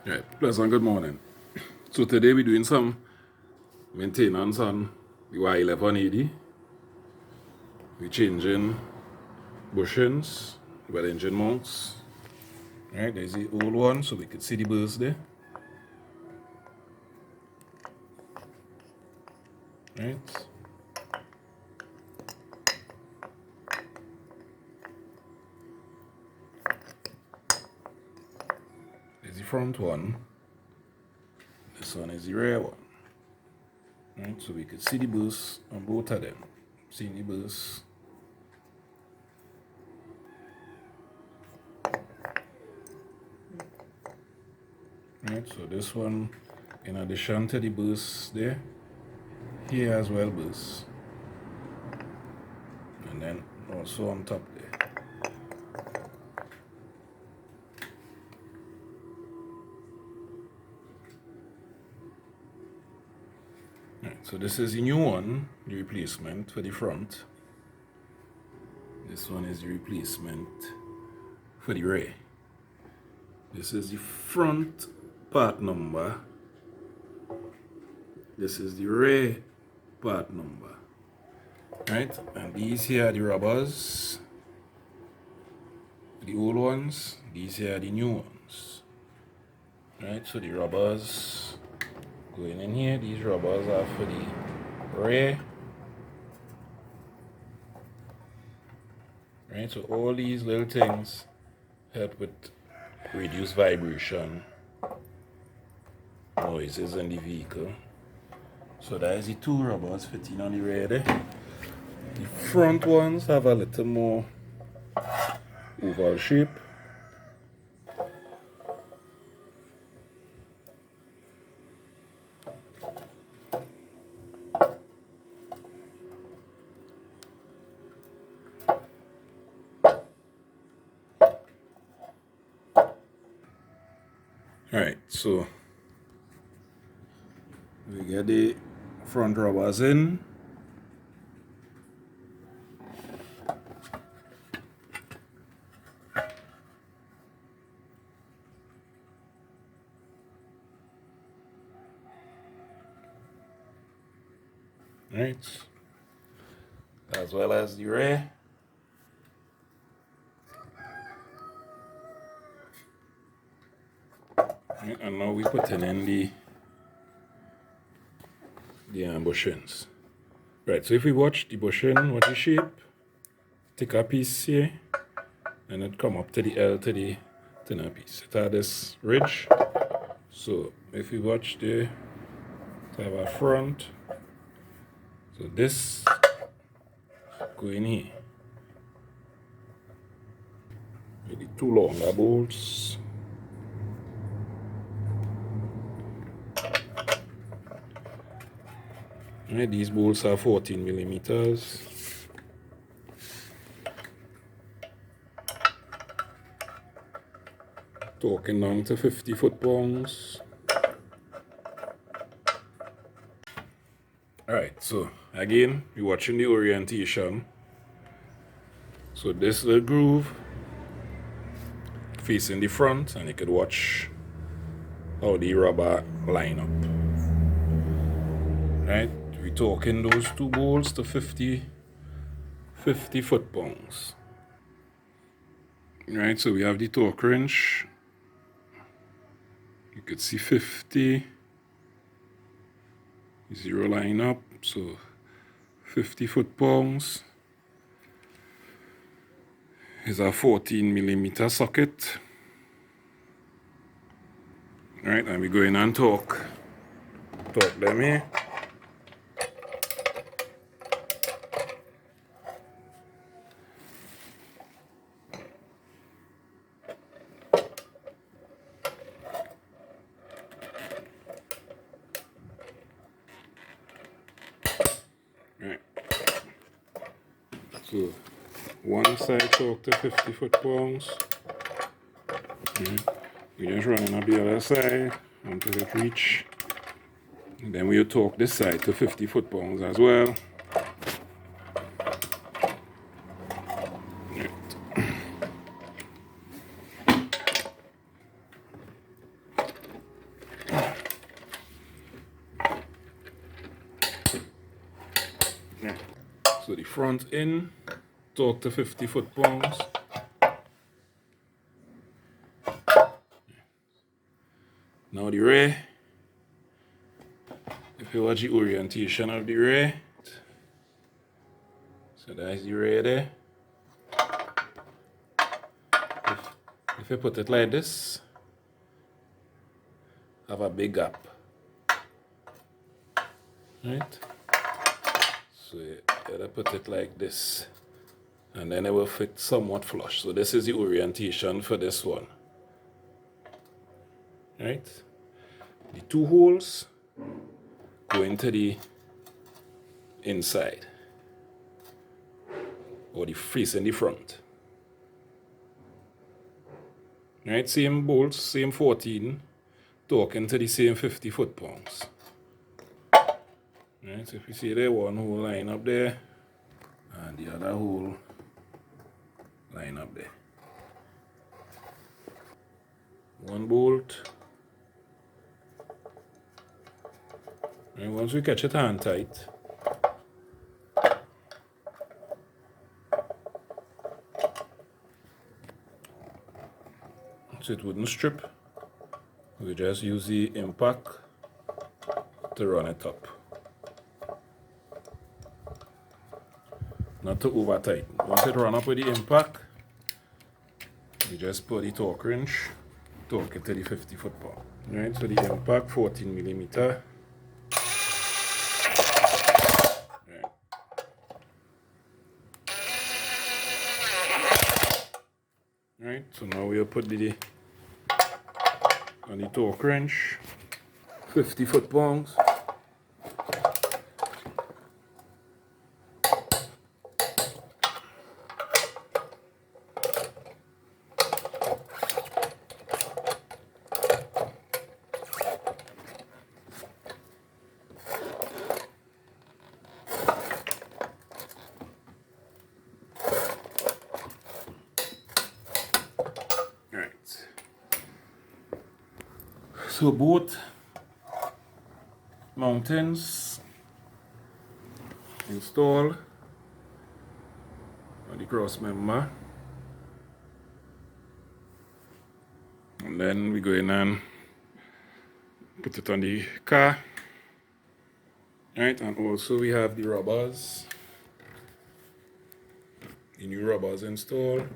Right, pleasant good morning. So today we're doing some maintenance on the Y11 AD. We're changing bushings, well engine mounts. Right, there's the old one so we could see the burst there. Right. There's the front one. This one is the rear one. Right, so we could see the burst on both of them. See the burst. Right, so this one, in addition to the burst there, here as well burst. And then also on top there. Right, so this is the new one, the replacement for the front. This one is the replacement for the rear. This is the front part number. This is the rear part number. Right, and these here are the rubbers. The old ones, these here are the new ones. Right, so the rubbers going in here, these rubbers are for the rear. Right, so all these little things help with reduce vibration noises in the vehicle. So that is the two rubbers fitting on the rear there. The front ones have a little more oval shape. Alright, so we get the front rubbers in. Right, as well as the rear. Right, and now we're putting in the bushings. Right, so if we watch the bushing, what the shape, take a piece here, and it come up to the L to the thinner piece. It had this ridge. So if we watch there, to have a front. So this go in here. With the two longer bolts. Right, these bolts are 14 millimeters. Talking down to 50 foot-pounds. Alright, so again, we're watching the orientation. So this little groove facing the front, and you could watch how the rubber line up. Right, we're talking those two bolts to 50 foot-pounds. Right, so we have the torque wrench. You could see 50. Zero line up, so 50 foot-pounds is a 14 millimeter socket. All right, and we go in and torque them here. Right. So one side torque to 50 foot-pounds. We just running up the other side until it reach. And then we'll torque this side to 50 foot-pounds as well. Right. So the front in, torque to 50 foot-pounds. Now the rear. If you watch the orientation of the rear, so that's the rear there. If you put it like this, have a big gap, right? So you gotta put it like this, and then it will fit somewhat flush. So this is the orientation for this one, right? The two holes go into the inside, or the face in the front. Right, same bolts, same 14, talking to the same 50 foot-pounds. Right, so if you see there, one hole line up there, and the other hole line up there. One bolt. And once we catch it hand tight, so it wouldn't strip, we just use the impact to run it up. Not to over tighten. Once it run up with the impact, we just put the torque wrench, torque it to the 50 foot-pound. Right, so the impact 14 millimeter. Right, so now we'll put the on the torque wrench, 50 foot-pounds. So both mountings installed on the cross member, and then we go in and put it on the car. Right, and also we have the rubbers, the new rubbers installed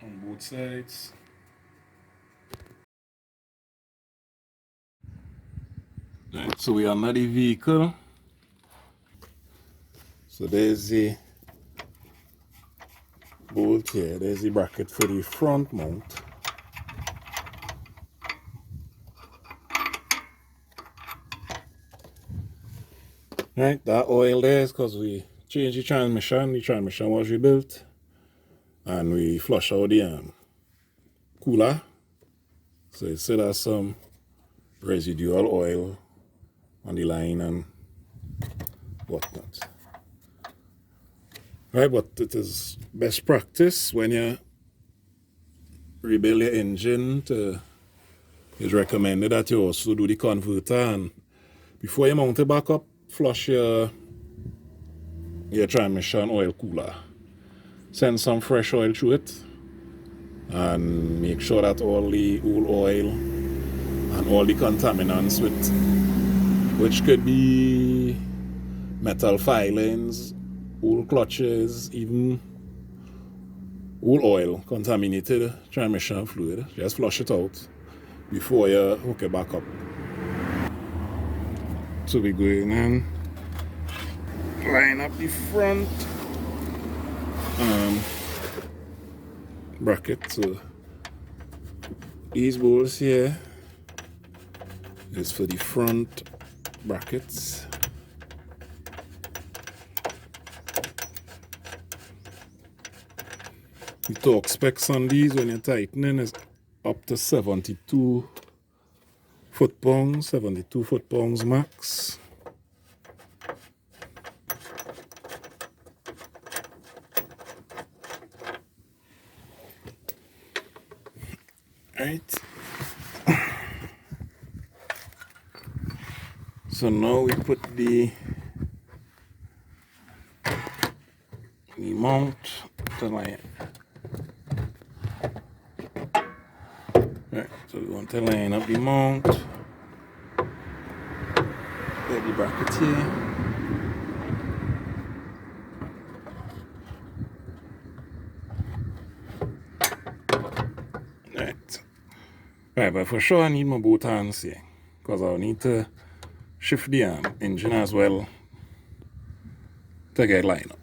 on both sides. Right, so we are under the vehicle. So there's the bolt here, there's the bracket for the front mount. Right, that oil there is because we changed the transmission was rebuilt, and we flush out the cooler, so it still has some residual oil on the line and whatnot. Right, but it is best practice when you rebuild your engine it's recommended that you also do the converter, and before you mount it back up, flush your transmission oil cooler. Send some fresh oil through it and make sure that all the old oil and all the contaminants which could be metal filings, old clutches, even old oil, contaminated transmission fluid, just flush it out before you hook it back up. So we go in and line up the front bracket. So these bolts here is for the front brackets. The torque specs on these when you're tightening is up to 72 foot-pounds, 72 foot-pounds max. so now we put the mount to line. Right, so we want to line up the mount. Get the bracket here. Right, but for sure I need my both hands here because I'll need to shift the engine as well to get lined up.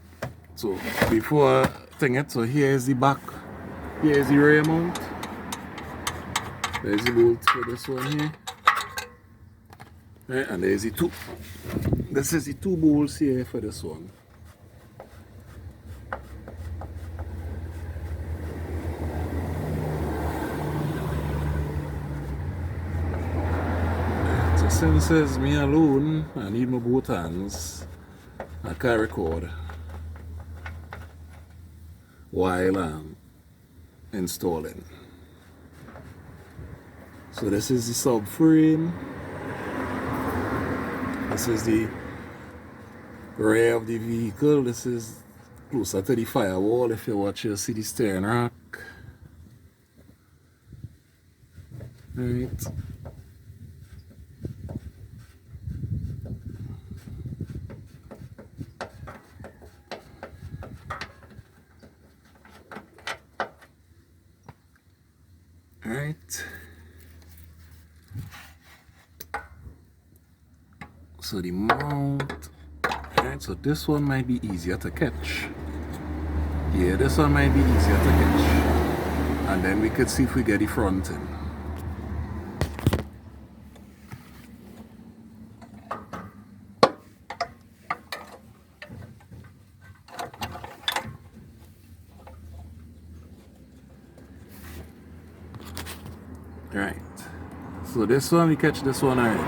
So before I thing it, so here is the back, here is the rear mount. There's the bolt for this one here. Right, and there's the two. This is the two bolts here for this one. Since it's me alone, I need my both hands. I can't record while I'm installing. So this is the subframe. This is the rear of the vehicle. This is closer to the firewall. If you watch, you'll see the steering rack. Right. Alright, so the mount, alright, so this one might be easier to catch. Yeah, this one might be easier to catch. And then we could see if we get the front in. Right, so this one we catch this one already.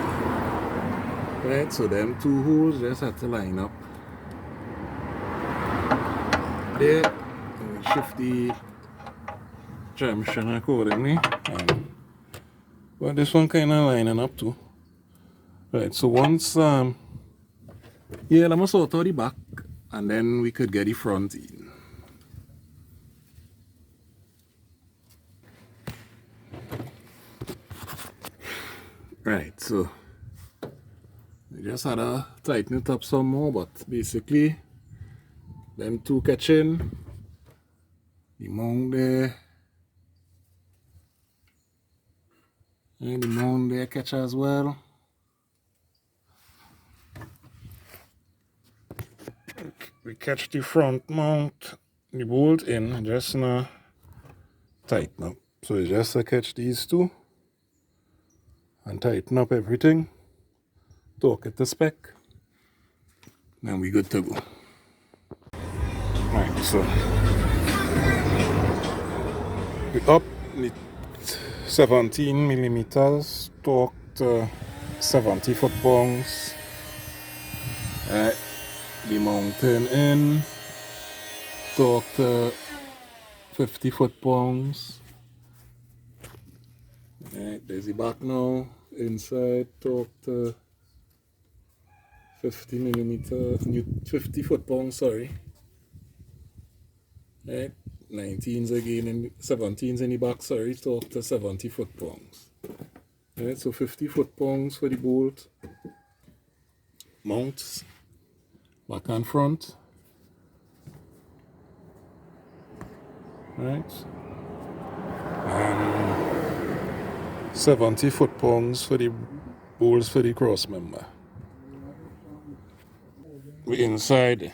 Right, so them two holes just have to line up there, and we shift the transmission accordingly. But this one kind of lining up too. Right, so once yeah, let me sort out the back and then we could get the front in. Right, so we just had to tighten it up some more, but basically them two catching, the mount there, and the mount there catch as well. We catch the front mount, the bolt in, and just now tighten up. So it's just to catch these two and tighten up everything, torque it to spec, then we good to go. Right, so we up the 17 millimeters, torque to 70 foot-pounds. Right, the mountain in, torque to 50 foot-pounds. Right, there's the back now, inside, torque to 50 millimeter, 50 foot-pounds, sorry. Right, 19s again, and 17s in the back, sorry, torque to 70 foot-pounds. Right, so 50 foot-pounds for the bolt, mounts, back and front. Right, and 70 foot-pounds for the bolts for the cross member. We inside